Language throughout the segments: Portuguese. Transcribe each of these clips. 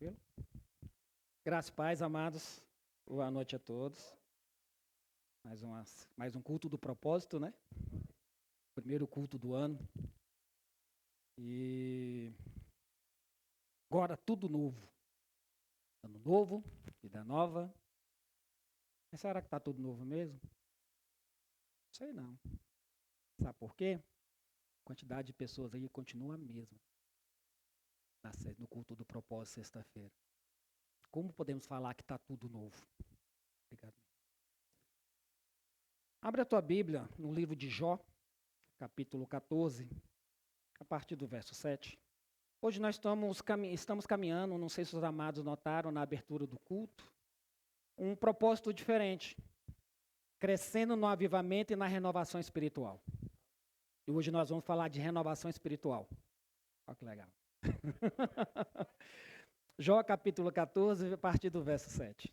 Tranquilo? Graças e paz, amados. Boa noite a todos. Mais um culto do propósito, né? Primeiro culto do ano. E agora tudo novo. Ano novo, vida nova. Mas será que está tudo novo mesmo? Não sei não. Sabe por quê? A quantidade de pessoas aí continua a mesma. No culto do propósito, sexta-feira. Como podemos falar que está tudo novo? Obrigado. Abre a tua Bíblia no livro de Jó, capítulo 14, a partir do verso 7. Hoje nós estamos caminhando, não sei se os amados notaram na abertura do culto, um propósito diferente, crescendo no avivamento e na renovação espiritual. E hoje nós vamos falar de renovação espiritual. Olha que legal. Jó capítulo 14, a partir do verso 7.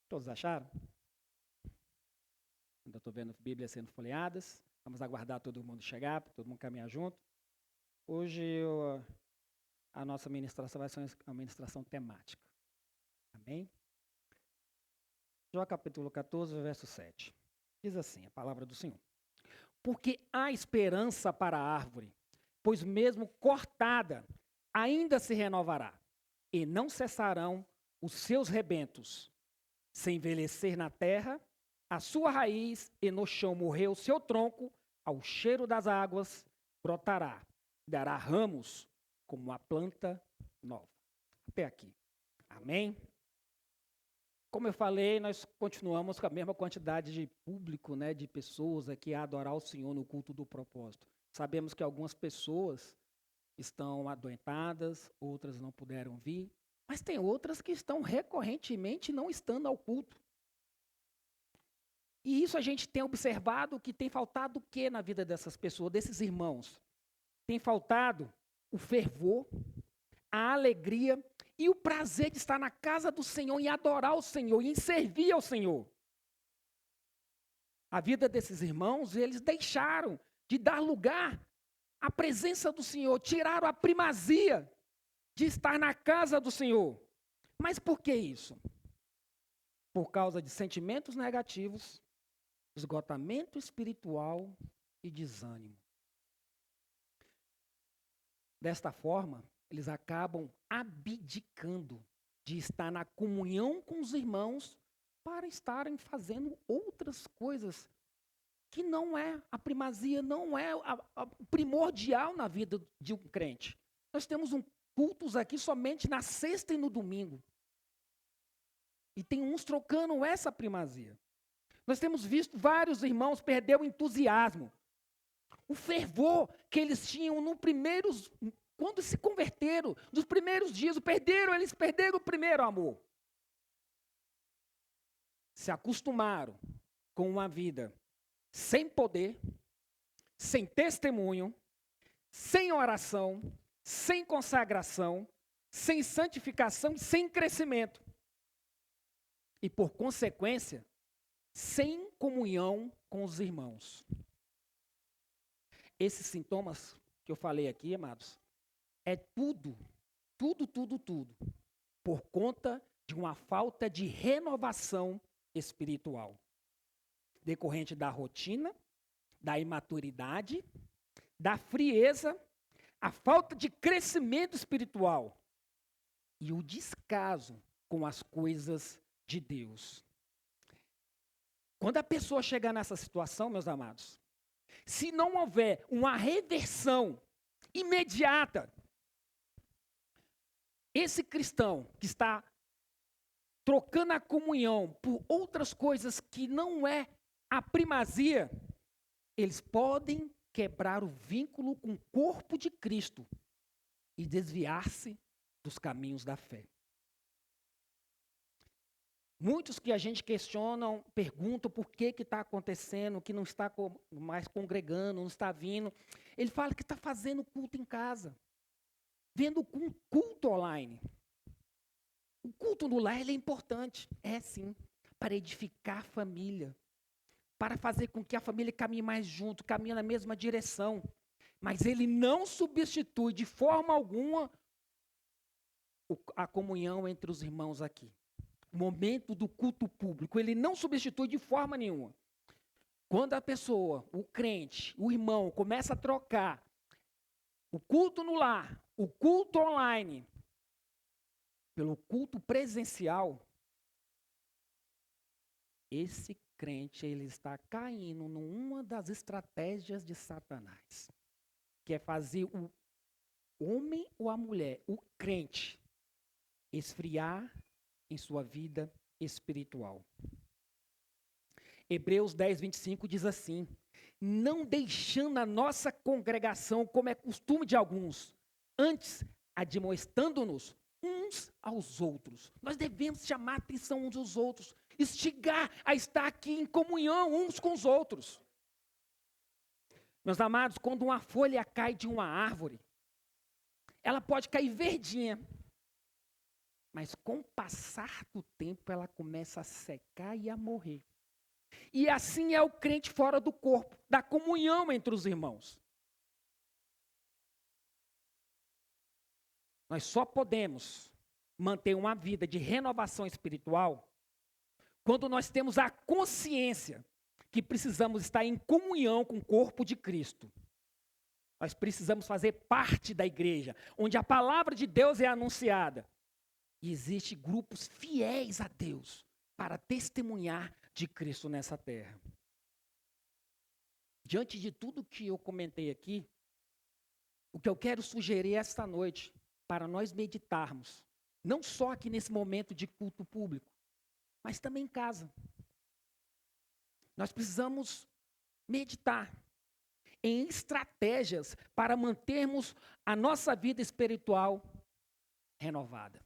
Todos acharam? Ainda estou vendo Bíblias sendo folheadas. Vamos aguardar todo mundo chegar, para todo mundo caminhar junto. Hoje a nossa ministração vai ser uma ministração temática. Amém? Jó capítulo 14, verso 7. Diz assim, a palavra do Senhor. Porque há esperança para a árvore, pois mesmo cortada, ainda se renovará, e não cessarão os seus rebentos. Se envelhecer na terra, a sua raiz, e no chão morrer o seu tronco, ao cheiro das águas, brotará, dará ramos, como uma planta nova. Até aqui. Amém? Como eu falei, nós continuamos com a mesma quantidade de público, né, de pessoas aqui a adorar o Senhor no culto do propósito. Sabemos que algumas pessoas estão adoentadas, outras não puderam vir, mas tem outras que estão recorrentemente não estando ao culto. E isso a gente tem observado que tem faltado o que na vida dessas pessoas, desses irmãos? Tem faltado o fervor, a alegria e o prazer de estar na casa do Senhor e adorar o Senhor e em servir ao Senhor. A vida desses irmãos, eles deixaram de dar lugar à presença do Senhor, tiraram a primazia de estar na casa do Senhor. Mas por que isso? Por causa de sentimentos negativos, esgotamento espiritual e desânimo. Desta forma, eles acabam abdicando de estar na comunhão com os irmãos para estarem fazendo outras coisas que não é a primazia, não é a primordial na vida de um crente. Nós temos cultos aqui somente na sexta e no domingo. E tem uns trocando essa primazia. Nós temos visto vários irmãos perder o entusiasmo, o fervor que eles tinham quando se converteram, nos primeiros dias, eles perderam o primeiro amor. Se acostumaram com uma vida sem poder, sem testemunho, sem oração, sem consagração, sem santificação, sem crescimento. E por consequência, sem comunhão com os irmãos. Esses sintomas que eu falei aqui, amados, é tudo, por conta de uma falta de renovação espiritual, decorrente da rotina, da imaturidade, da frieza, a falta de crescimento espiritual e o descaso com as coisas de Deus. Quando a pessoa chegar nessa situação, meus amados, se não houver uma reversão imediata, esse cristão que está trocando a comunhão por outras coisas que não é a primazia, eles podem quebrar o vínculo com o corpo de Cristo e desviar-se dos caminhos da fé. Muitos que a gente questiona, perguntam por que está acontecendo, que não está mais congregando, não está vindo. Ele fala que está fazendo culto em casa, vendo culto online. O culto no lar é importante, sim, para edificar a família, para fazer com que a família caminhe mais junto, caminhe na mesma direção. Mas ele não substitui de forma alguma a comunhão entre os irmãos aqui. O momento do culto público, ele não substitui de forma nenhuma. Quando a pessoa, o crente, o irmão, começa a trocar o culto no lar, o culto online, pelo culto presencial, esse crente, ele está caindo numa das estratégias de Satanás, que é fazer o homem ou a mulher, o crente, esfriar em sua vida espiritual. Hebreus 10, 25 diz assim: não deixando a nossa congregação, como é costume de alguns, antes admoestando-nos uns aos outros. Nós devemos chamar a atenção uns aos outros, instigar a estar aqui em comunhão uns com os outros. Meus amados, quando uma folha cai de uma árvore, ela pode cair verdinha, mas com o passar do tempo ela começa a secar e a morrer. E assim é o crente fora do corpo, da comunhão entre os irmãos. Nós só podemos manter uma vida de renovação espiritual quando nós temos a consciência que precisamos estar em comunhão com o corpo de Cristo. Nós precisamos fazer parte da igreja, onde a palavra de Deus é anunciada. E existem grupos fiéis a Deus para testemunhar de Cristo nessa terra. Diante de tudo que eu comentei aqui, o que eu quero sugerir esta noite, para nós meditarmos, não só aqui nesse momento de culto público, mas também em casa. Nós precisamos meditar em estratégias para mantermos a nossa vida espiritual renovada.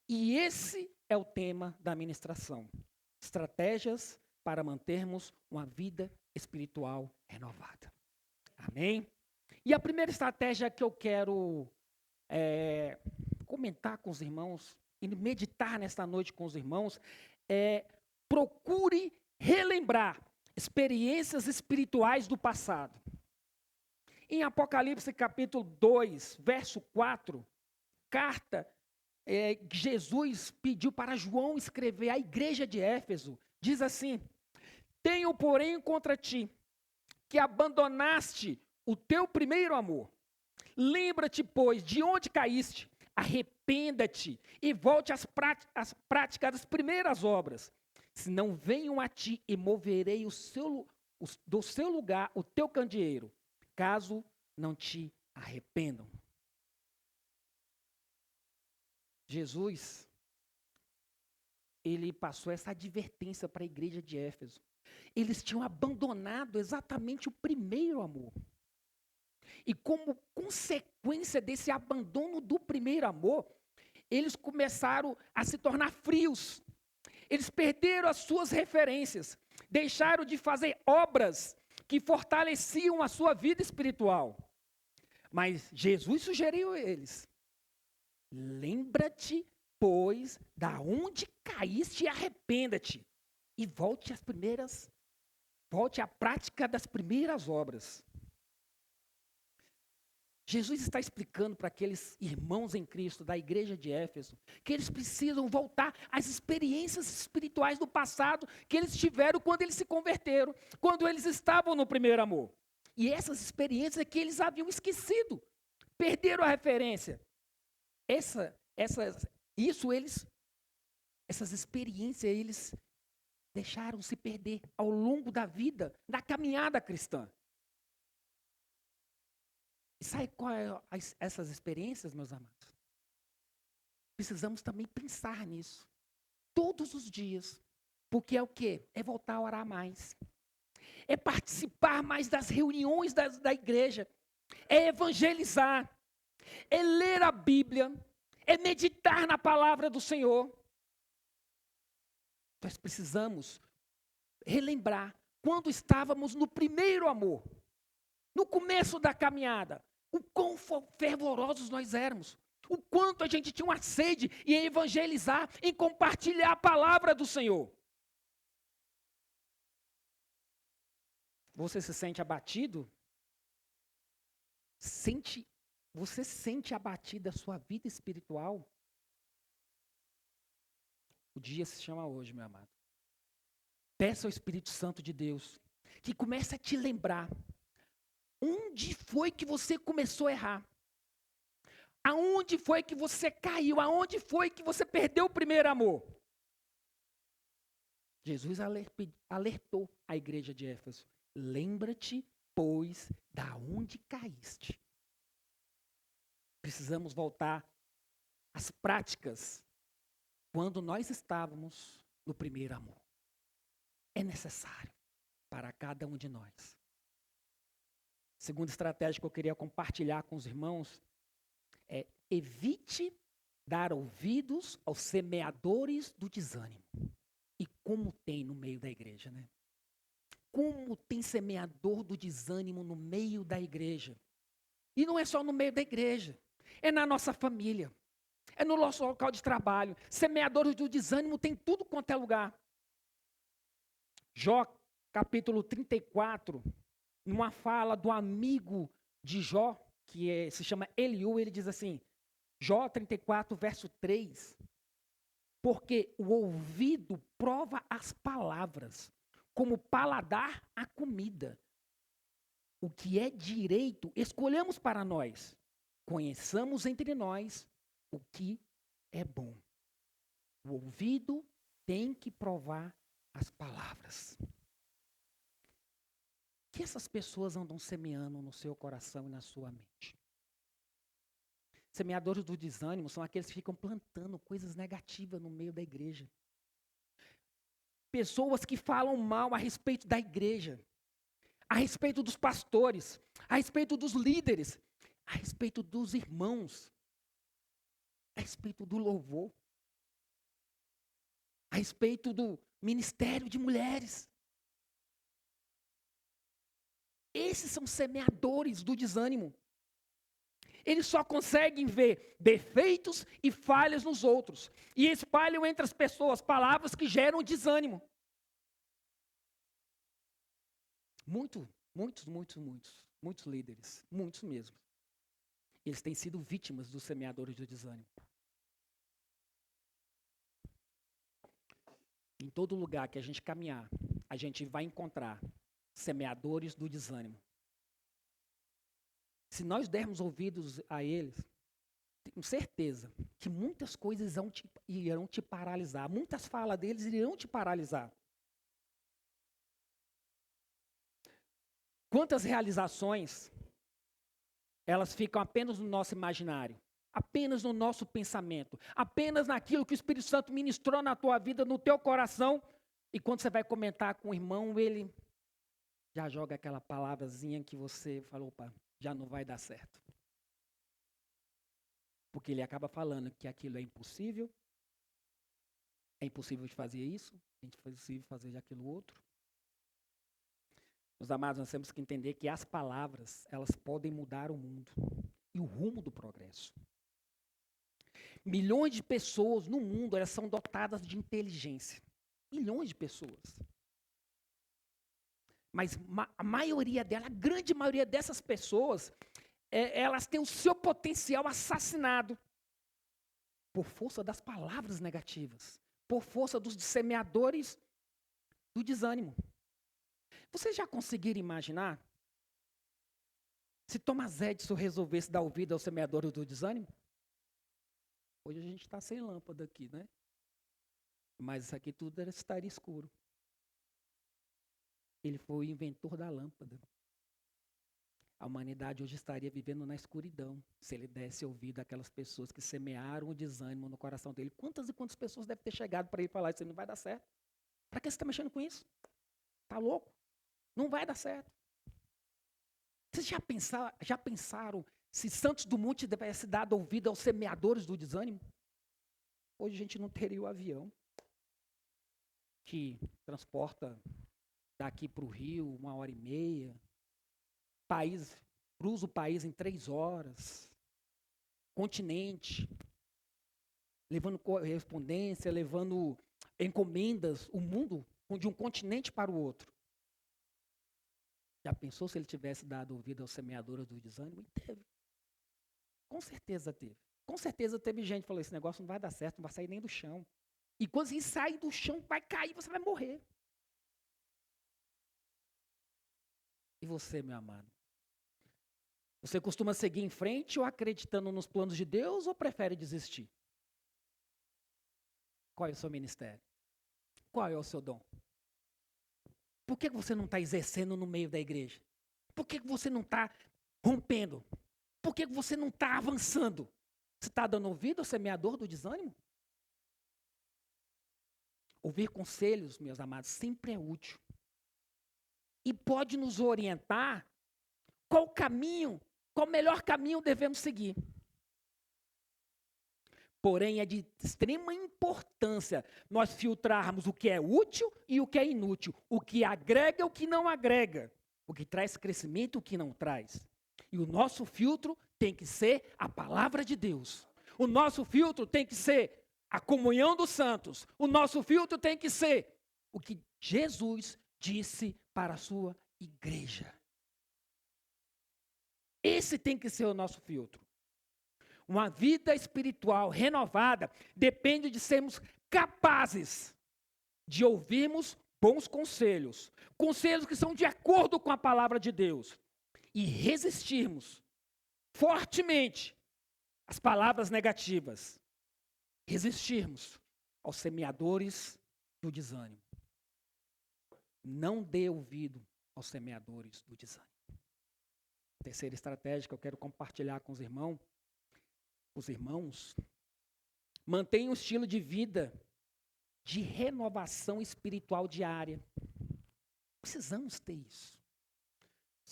E esse é o tema da ministração. Estratégias para mantermos uma vida espiritual renovada. Amém? E a primeira estratégia que eu quero comentar com os irmãos, e meditar nesta noite com os irmãos, é: procure relembrar experiências espirituais do passado. Em Apocalipse capítulo 2, verso 4, carta Jesus pediu para João escrever à igreja de Éfeso, diz assim: tenho, porém, contra ti, que abandonaste o teu primeiro amor. Lembra-te, pois, de onde caíste, arrependa-te e volte às práticas das primeiras obras. Se não venham a ti e moverei do seu lugar o teu candeeiro, caso não te arrependam. Jesus, ele passou essa advertência para a igreja de Éfeso. Eles tinham abandonado exatamente o primeiro amor. E como consequência desse abandono do primeiro amor, eles começaram a se tornar frios. Eles perderam as suas referências, deixaram de fazer obras que fortaleciam a sua vida espiritual. Mas Jesus sugeriu a eles: lembra-te, pois, da onde caíste e arrependa-te. E volte à prática das primeiras obras. Jesus está explicando para aqueles irmãos em Cristo da igreja de Éfeso que eles precisam voltar às experiências espirituais do passado que eles tiveram quando eles se converteram, quando eles estavam no primeiro amor. E essas experiências é que eles haviam esquecido, perderam a referência. Essas experiências eles deixaram se perder ao longo da vida, da caminhada cristã. E sabe qual é essas experiências, meus amados? Precisamos também pensar nisso, todos os dias. Porque é o quê? É voltar a orar mais. É participar mais das reuniões da igreja. É evangelizar. É ler a Bíblia. É meditar na palavra do Senhor. Nós precisamos relembrar quando estávamos no primeiro amor. No começo da caminhada. O quão fervorosos nós éramos. O quanto a gente tinha uma sede em evangelizar, em compartilhar a palavra do Senhor. Você se sente abatido? Sente Você sente abatido a sua vida espiritual? O dia se chama hoje, meu amado. Peça ao Espírito Santo de Deus que comece a te lembrar onde foi que você começou a errar. Aonde foi que você caiu? Aonde foi que você perdeu o primeiro amor? Jesus alertou a igreja de Éfeso. Lembra-te, pois, da onde caíste. Precisamos voltar às práticas quando nós estávamos no primeiro amor. É necessário para cada um de nós. Segunda estratégia que eu queria compartilhar com os irmãos é: evite dar ouvidos aos semeadores do desânimo. E como tem no meio da igreja, né? Como tem semeador do desânimo no meio da igreja. E não é só no meio da igreja, é na nossa família, é no nosso local de trabalho. Semeadores do desânimo tem tudo quanto é lugar. Jó, capítulo 34, numa fala do amigo de Jó, que se chama Eliú, ele diz assim, Jó 34, verso 3, porque o ouvido prova as palavras, como paladar a comida. O que é direito, escolhamos para nós. Conheçamos entre nós o que é bom. O ouvido tem que provar as palavras. O que essas pessoas andam semeando no seu coração e na sua mente? Semeadores do desânimo são aqueles que ficam plantando coisas negativas no meio da igreja. Pessoas que falam mal a respeito da igreja, a respeito dos pastores, a respeito dos líderes, a respeito dos irmãos, a respeito do louvor, a respeito do ministério de mulheres. Esses são semeadores do desânimo. Eles só conseguem ver defeitos e falhas nos outros. E espalham entre as pessoas palavras que geram desânimo. Muitos líderes, muitos mesmo. Eles têm sido vítimas dos semeadores do desânimo. Em todo lugar que a gente caminhar, a gente vai encontrar semeadores do desânimo. Se nós dermos ouvidos a eles, tenho certeza que muitas coisas irão te paralisar. Muitas falas deles irão te paralisar. Quantas realizações, elas ficam apenas no nosso imaginário, apenas no nosso pensamento, apenas naquilo que o Espírito Santo ministrou na tua vida, no teu coração, e quando você vai comentar com o irmão, ele já joga aquela palavrazinha que você falou, opa, já não vai dar certo. Porque ele acaba falando que aquilo é impossível de fazer isso, é impossível fazer aquilo outro. Meus amados, nós temos que entender que as palavras, elas podem mudar o mundo e o rumo do progresso. Milhões de pessoas no mundo, elas são dotadas de inteligência. Milhões de pessoas. Mas a maioria delas, a grande maioria dessas pessoas, elas têm o seu potencial assassinado por força das palavras negativas, por força dos semeadores do desânimo. Vocês já conseguiram imaginar se Thomas Edison resolvesse dar ouvido aos semeadores do desânimo? Hoje a gente está sem lâmpada aqui, né? Mas isso aqui tudo estaria escuro. Ele foi o inventor da lâmpada. A humanidade hoje estaria vivendo na escuridão, se ele desse ouvido àquelas pessoas que semearam o desânimo no coração dele. Quantas e quantas pessoas devem ter chegado para ele falar, isso não vai dar certo? Para que você está mexendo com isso? Está louco? Não vai dar certo. Vocês já pensaram se Santos Dumont tivesse dado ouvido aos semeadores do desânimo? Hoje a gente não teria o avião que transporta daqui para o Rio 1h30. Cruza o país em 3 horas. Continente. Levando correspondência, levando encomendas, o mundo de um continente para o outro. Já pensou se ele tivesse dado ouvido aos semeadores do desânimo? Ele teve. Com certeza teve. Com certeza teve gente que falou, esse negócio não vai dar certo, não vai sair nem do chão. E quando você sair do chão, vai cair, você vai morrer. E você, meu amado? Você costuma seguir em frente ou acreditando nos planos de Deus ou prefere desistir? Qual é o seu ministério? Qual é o seu dom? Por que você não está exercendo no meio da igreja? Por que você não está rompendo? Por que você não está avançando? Você está dando ouvido ao semeador do desânimo? Ouvir conselhos, meus amados, sempre é útil. E pode nos orientar qual caminho, qual melhor caminho devemos seguir. Porém, é de extrema importância nós filtrarmos o que é útil e o que é inútil, o que agrega e o que não agrega, o que traz crescimento e o que não traz. E o nosso filtro tem que ser a palavra de Deus. O nosso filtro tem que ser a comunhão dos santos. O nosso filtro tem que ser o que Jesus disse para a sua igreja. Esse tem que ser o nosso filtro. Uma vida espiritual renovada depende de sermos capazes de ouvirmos bons conselhos, conselhos que são de acordo com a palavra de Deus, e resistirmos fortemente às palavras negativas, resistirmos aos semeadores do desânimo. Não dê ouvido aos semeadores do desânimo. Terceira estratégia que eu quero compartilhar com os irmãos, mantenha um estilo de vida de renovação espiritual diária. Precisamos ter isso.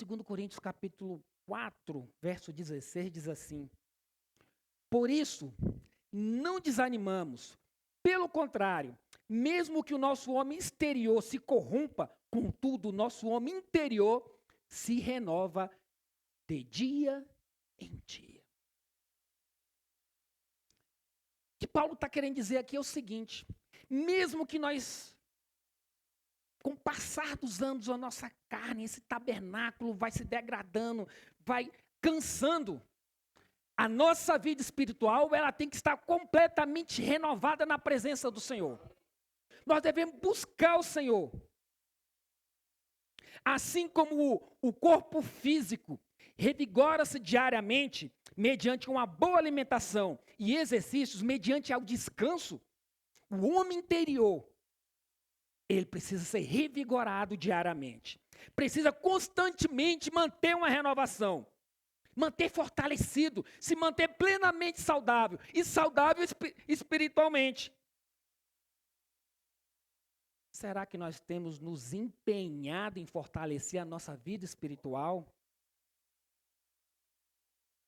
2 Coríntios capítulo 4, verso 16, diz assim: por isso, não desanimamos. Pelo contrário, mesmo que o nosso homem exterior se corrompa, contudo, o nosso homem interior se renova de dia em dia. O que Paulo está querendo dizer aqui é o seguinte: mesmo que nós, com o passar dos anos, a nossa carne, esse tabernáculo vai se degradando, vai cansando, a nossa vida espiritual, ela tem que estar completamente renovada na presença do Senhor. Nós devemos buscar o Senhor. Assim como o corpo físico revigora-se diariamente, mediante uma boa alimentação e exercícios, mediante ao descanso, o homem interior, ele precisa ser revigorado diariamente. Precisa constantemente manter uma renovação. Manter fortalecido, se manter plenamente saudável e saudável espiritualmente. Será que nós temos nos empenhado em fortalecer a nossa vida espiritual?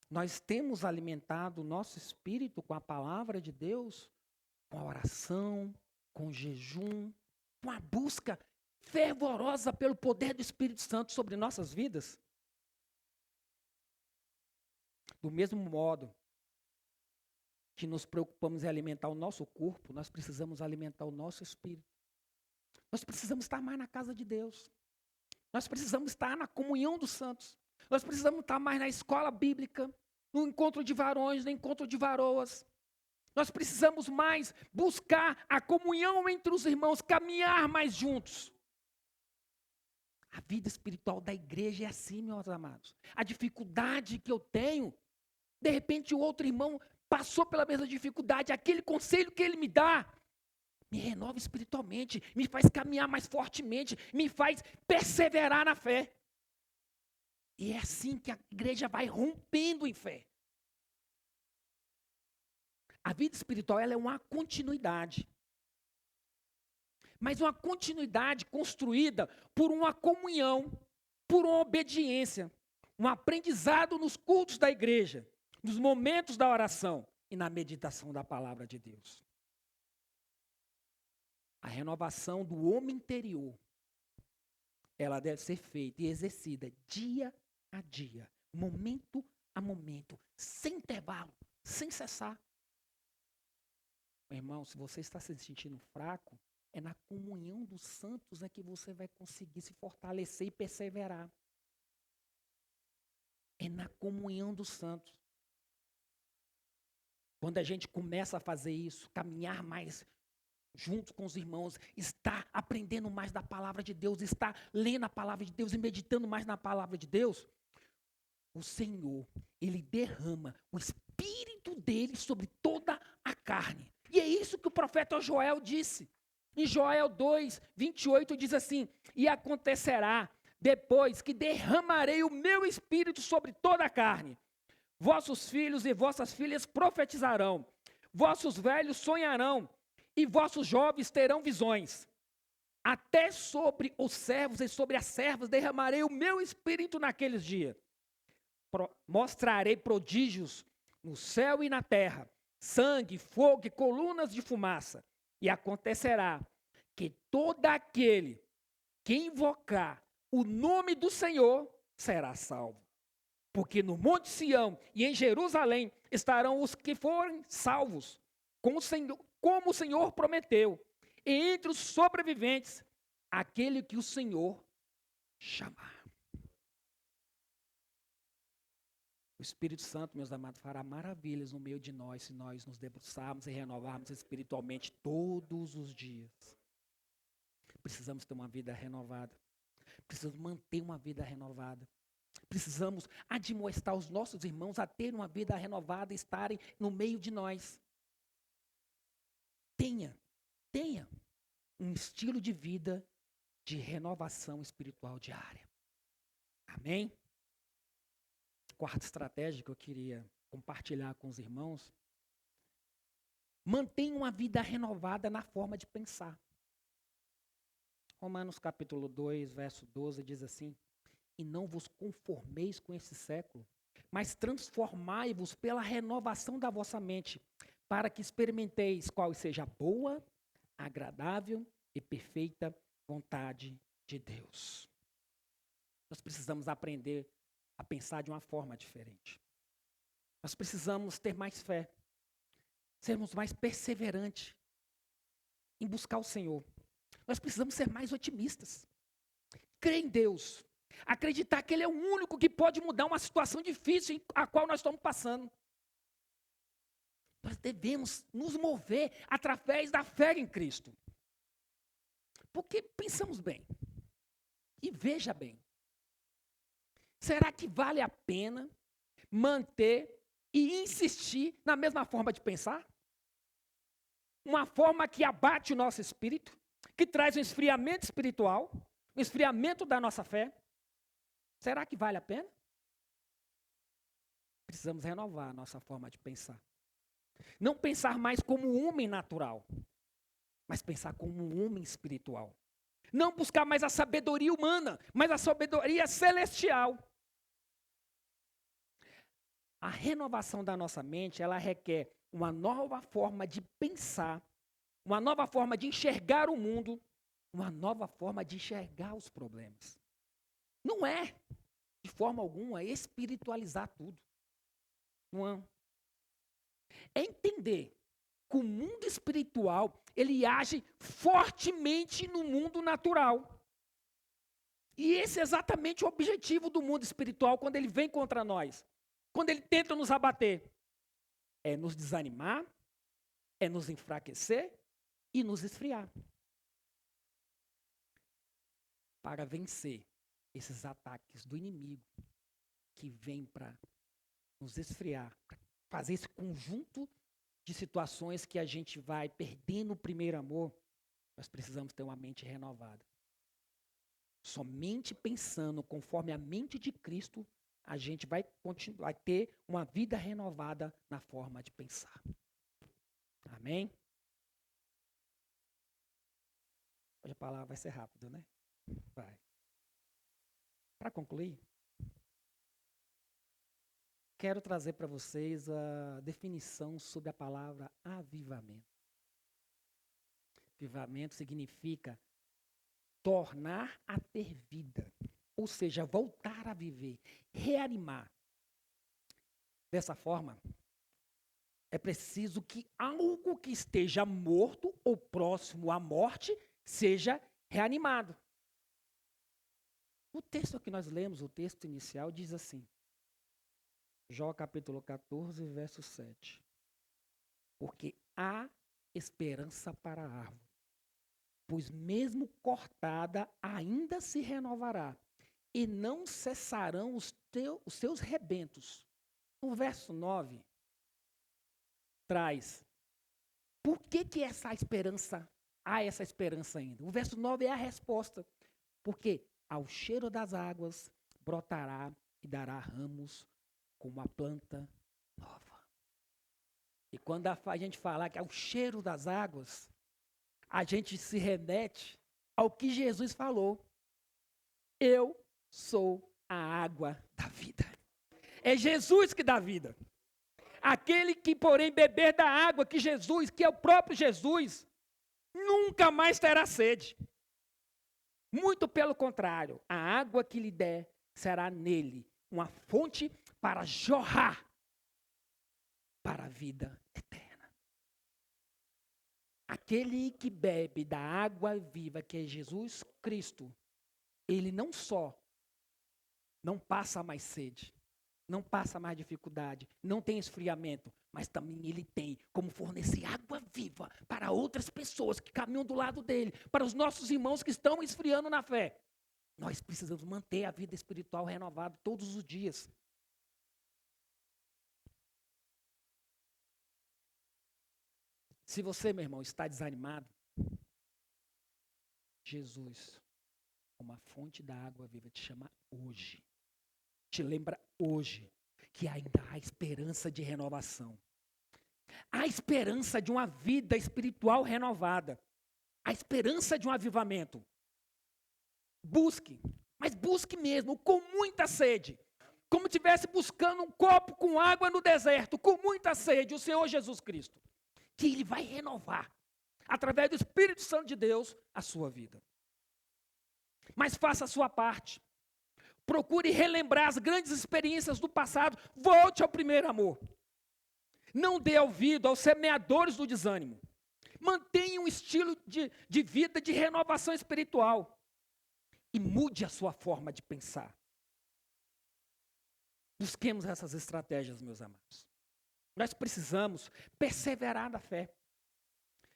Nós temos alimentado o nosso espírito com a palavra de Deus, com a oração, com o jejum, com a busca fervorosa pelo poder do Espírito Santo sobre nossas vidas? Do mesmo modo que nos preocupamos em alimentar o nosso corpo, nós precisamos alimentar o nosso espírito. Nós precisamos estar mais na casa de Deus. Nós precisamos estar na comunhão dos santos. Nós precisamos estar mais na escola bíblica, no encontro de varões, no encontro de varoas. Nós precisamos mais buscar a comunhão entre os irmãos, caminhar mais juntos. A vida espiritual da igreja é assim, meus amados. A dificuldade que eu tenho, de repente o outro irmão passou pela mesma dificuldade, aquele conselho que ele me dá, me renova espiritualmente, me faz caminhar mais fortemente, me faz perseverar na fé. E é assim que a igreja vai rompendo em fé. A vida espiritual, ela é uma continuidade. Mas uma continuidade construída por uma comunhão, por uma obediência, um aprendizado nos cultos da igreja, nos momentos da oração e na meditação da palavra de Deus. A renovação do homem interior, ela deve ser feita e exercida dia a dia, momento a momento, sem intervalo, sem cessar. Meu irmão, se você está se sentindo fraco, é na comunhão dos santos que você vai conseguir se fortalecer e perseverar. É na comunhão dos santos. Quando a gente começa a fazer isso, caminhar mais junto com os irmãos, estar aprendendo mais da palavra de Deus, estar lendo a palavra de Deus e meditando mais na palavra de Deus, o Senhor, Ele derrama o Espírito dele sobre toda a carne. E é isso que o profeta Joel disse. Em Joel 2, 28 diz assim: e acontecerá depois que derramarei o meu Espírito sobre toda a carne. Vossos filhos e vossas filhas profetizarão, vossos velhos sonharão, e vossos jovens terão visões. Até sobre os servos e sobre as servas derramarei o meu Espírito naqueles dias. Mostrarei prodígios no céu e na terra, sangue, fogo e colunas de fumaça. E acontecerá que todo aquele que invocar o nome do Senhor será salvo. Porque no Monte Sião e em Jerusalém estarão os que forem salvos, como o Senhor prometeu. E entre os sobreviventes, aquele que o Senhor chamar. O Espírito Santo, meus amados, fará maravilhas no meio de nós, se nós nos debruçarmos e renovarmos espiritualmente todos os dias. Precisamos ter uma vida renovada. Precisamos manter uma vida renovada. Precisamos admoestar os nossos irmãos a ter uma vida renovada e estarem no meio de nós. Tenha um estilo de vida de renovação espiritual diária. Amém? Quarta estratégia que eu queria compartilhar com os irmãos. Mantenha uma vida renovada na forma de pensar. Romanos capítulo 2, verso 12 diz assim: e não vos conformeis com esse século, mas transformai-vos pela renovação da vossa mente, para que experimenteis qual seja a boa, agradável e perfeita vontade de Deus. Nós precisamos aprender a pensar de uma forma diferente. Nós precisamos ter mais fé, sermos mais perseverantes em buscar o Senhor. Nós precisamos ser mais otimistas, crer em Deus, acreditar que Ele é o único que pode mudar uma situação difícil a qual nós estamos passando. Nós devemos nos mover através da fé em Cristo. Porque pensamos bem, e veja bem, será que vale a pena manter e insistir na mesma forma de pensar? Uma forma que abate o nosso espírito, que traz um esfriamento espiritual, um esfriamento da nossa fé. Será que vale a pena? Precisamos renovar a nossa forma de pensar. Não pensar mais como um homem natural, mas pensar como um homem espiritual. Não buscar mais a sabedoria humana, mas a sabedoria celestial. A renovação da nossa mente, ela requer uma nova forma de pensar, uma nova forma de enxergar o mundo, uma nova forma de enxergar os problemas. Não é, de forma alguma, espiritualizar tudo. Não. É entender que o mundo espiritual, ele age fortemente no mundo natural. E esse é exatamente o objetivo do mundo espiritual quando ele vem contra nós. Quando ele tenta nos abater. É nos desanimar, é nos enfraquecer e nos esfriar. Para vencer esses ataques do inimigo que vem para nos esfriar, para fazer esse conjunto de situações que a gente vai perdendo o primeiro amor, nós precisamos ter uma mente renovada. Somente pensando conforme a mente de Cristo, a gente vai ter uma vida renovada na forma de pensar. Amém? Hoje a palavra vai ser rápido, né? Vai. Para concluir, quero trazer para vocês a definição sobre a palavra avivamento. Avivamento significa tornar a ter vida, ou seja, voltar a viver, reanimar. Dessa forma, é preciso que algo que esteja morto ou próximo à morte seja reanimado. O texto que nós lemos, o texto inicial, diz assim, Jó capítulo 14, verso 7. Porque há esperança para a árvore, pois mesmo cortada ainda se renovará, e não cessarão os seus rebentos. O verso 9 traz, por que essa esperança, há essa esperança ainda? O verso 9 é a resposta, porque ao cheiro das águas brotará e dará ramos como a planta nova. E quando a gente fala que é o cheiro das águas, a gente se remete ao que Jesus falou. Eu sou a água da vida. É Jesus que dá vida. Aquele que, porém, beber da água que Jesus, que é o próprio Jesus, nunca mais terá sede. Muito pelo contrário, a água que lhe der será nele uma fonte para jorrar para a vida eterna. Aquele que bebe da água viva, que é Jesus Cristo, ele não só não passa mais sede, não passa mais dificuldade, não tem esfriamento, mas também ele tem como fornecer água viva para outras pessoas que caminham do lado dele, para os nossos irmãos que estão esfriando na fé. Nós precisamos manter a vida espiritual renovada todos os dias. Se você, meu irmão, está desanimado, Jesus, uma fonte da água viva, te chama hoje. Te lembra hoje que ainda há esperança de renovação. Há esperança de uma vida espiritual renovada. Há esperança de um avivamento. Busque, mas busque mesmo, com muita sede. Como se estivesse buscando um copo com água no deserto, com muita sede, o Senhor Jesus Cristo. Que Ele vai renovar, através do Espírito Santo de Deus, a sua vida. Mas faça a sua parte. Procure relembrar as grandes experiências do passado. Volte ao primeiro amor. Não dê ouvido aos semeadores do desânimo. Mantenha um estilo de vida de renovação espiritual. E mude a sua forma de pensar. Busquemos essas estratégias, meus amados. Nós precisamos perseverar na fé.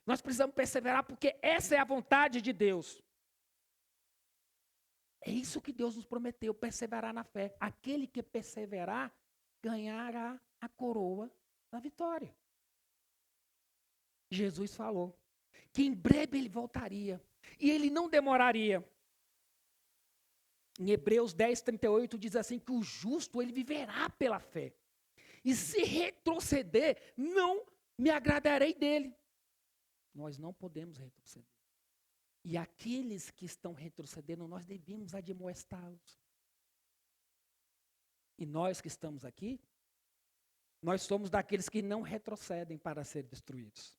Nós precisamos perseverar porque essa é a vontade de Deus. É isso que Deus nos prometeu, perseverar na fé. Aquele que perseverar, ganhará a coroa da vitória. Jesus falou que em breve Ele voltaria. E Ele não demoraria. Em Hebreus 10, 38 diz assim que o justo, ele viverá pela fé. E se retroceder, não me agradarei dele. Nós não podemos retroceder. E aqueles que estão retrocedendo, nós devemos admoestá-los. E nós que estamos aqui, nós somos daqueles que não retrocedem para serem destruídos,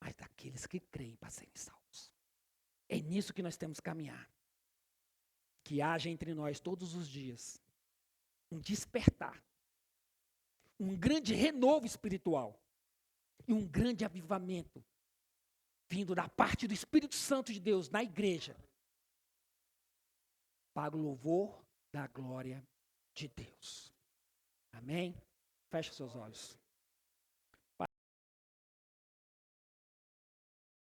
mas daqueles que creem para serem salvos. É nisso que nós temos que caminhar. Que haja entre nós todos os dias um despertar, um grande renovo espiritual e um grande avivamento vindo da parte do Espírito Santo de Deus na igreja, para o louvor da glória de Deus. Amém? Feche seus olhos.